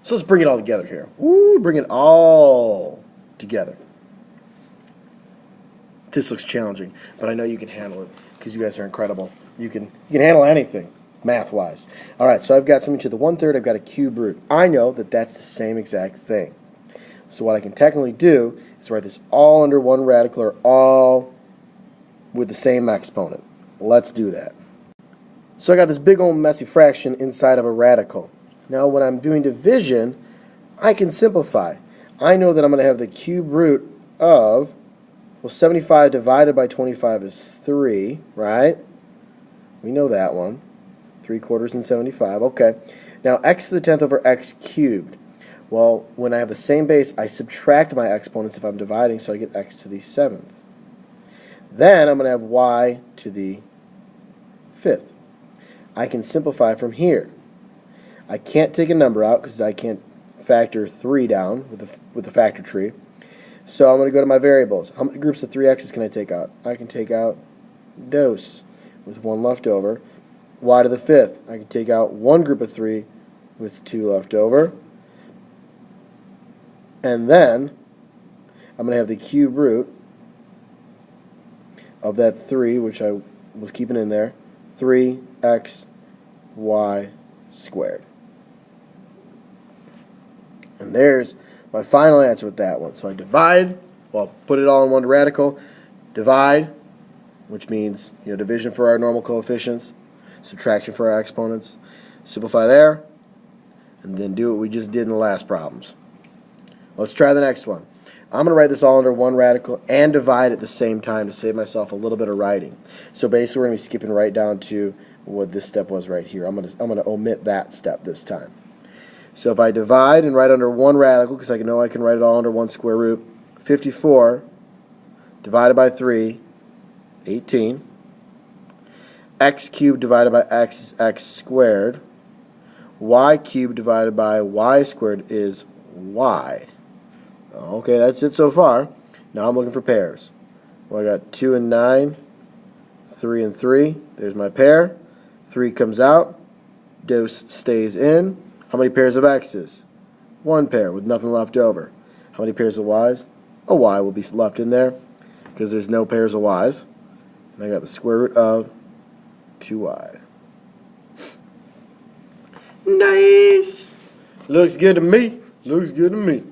So let's bring it all together here. Woo, bring it all together. This looks challenging, but I know you can handle it because you guys are incredible. You can handle anything, math-wise. All right, so I've got something to the 1/3. I've got a cube root. I know that that's the same exact thing. So what I can technically do is write this all under one radical or all with the same exponent. Let's do that. So I got this big old messy fraction inside of a radical. Now when I'm doing division, I can simplify. I know that I'm going to have the cube root of, well, 75 divided by 25 is 3, right? We know that one. 3/4 and 75. Okay. Now x to the 10th over x cubed. Well, when I have the same base, I subtract my exponents if I'm dividing, so I get x to the 7th. Then I'm going to have y to the 5th. I can simplify from here. I can't take a number out because I can't factor 3 down with the factor tree. So I'm going to go to my variables. How many groups of 3x's can I take out? I can take out dose with 1 left over. Y to the 5th. I can take out 1 group of 3 with 2 left over. And then I'm going to have the cube root of that 3, which I was keeping in there, 3x y squared. And there's my final answer with that one. So I divide, well, put it all in one radical, divide, which means, division for our normal coefficients, subtraction for our exponents, simplify there, and then do what we just did in the last problems. Let's try the next one. I'm going to write this all under one radical and divide at the same time to save myself a little bit of writing. So basically we're going to be skipping right down to what this step was right here. I'm going to omit that step this time. So if I divide and write under one radical, because I know I can write it all under one square root, 54 divided by 3, 18. X cubed divided by x is x squared. Y cubed divided by y squared is y. Okay, that's it so far. Now I'm looking for pairs. Well, I got 2 and 9, 3 and 3. There's my pair. 3 comes out. Dose stays in. How many pairs of x's? 1 pair with nothing left over. How many pairs of y's? A y will be left in there because there's no pairs of y's. And I got the square root of 2y. Nice! Looks good to me. Looks good to me.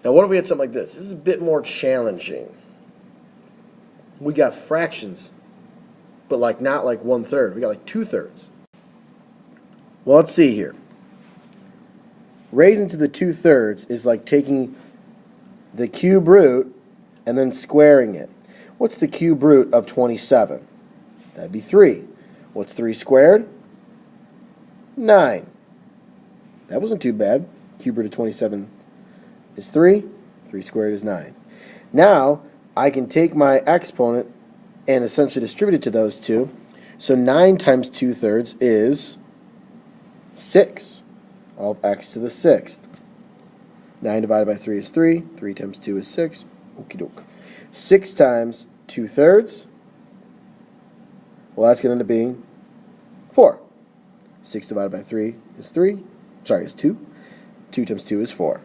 Now what if we had something like this? This is a bit more challenging. We got fractions, but not like 1/3. We got like 2/3. Well, let's see here. Raising to the 2/3 is like taking the cube root and then squaring it. What's the cube root of 27? That'd be 3. What's 3 squared? 9. That wasn't too bad. Cube root of 27 is 3. 3 squared is 9. Now, I can take my exponent and essentially distribute it to those two. So 9 times 2/3 is 6. All of x to the 6th. 9 divided by 3 is 3. 3 times 2 is 6. Okie doke. 6 times 2/3. Well, that's going to end up being 4. 6 divided by 3 is 3. Sorry, is 2. 2 times 2 is 4.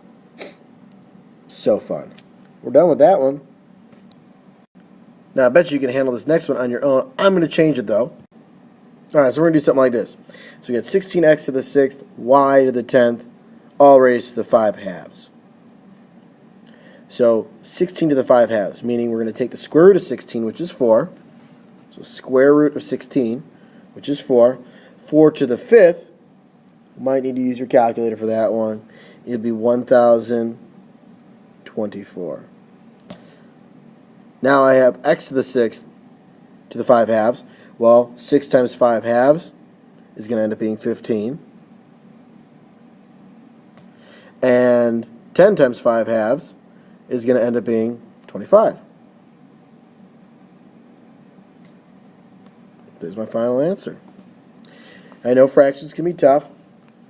So fun. We're done with that one. Now, I bet you can handle this next one on your own. I'm going to change it, though. Alright, so we're going to do something like this. So we got 16x to the 6th, y to the 10th, all raised to the 5 halves. So 16 to the 5 halves, meaning we're going to take the square root of 16, which is 4. So square root of 16, which is 4. 4 to the 5th, you might need to use your calculator for that one. It'll be 1,024. Now I have x to the 6th to the 5 halves. Well, 6 times 5 halves is going to end up being 15. And 10 times 5 halves is going to end up being 25. There's my final answer. I know fractions can be tough,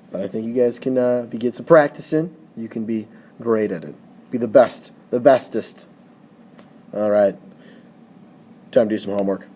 but I think you guys can, if you get some practice in, you can be great at it. Be the best, the bestest. All right. Time to do some homework.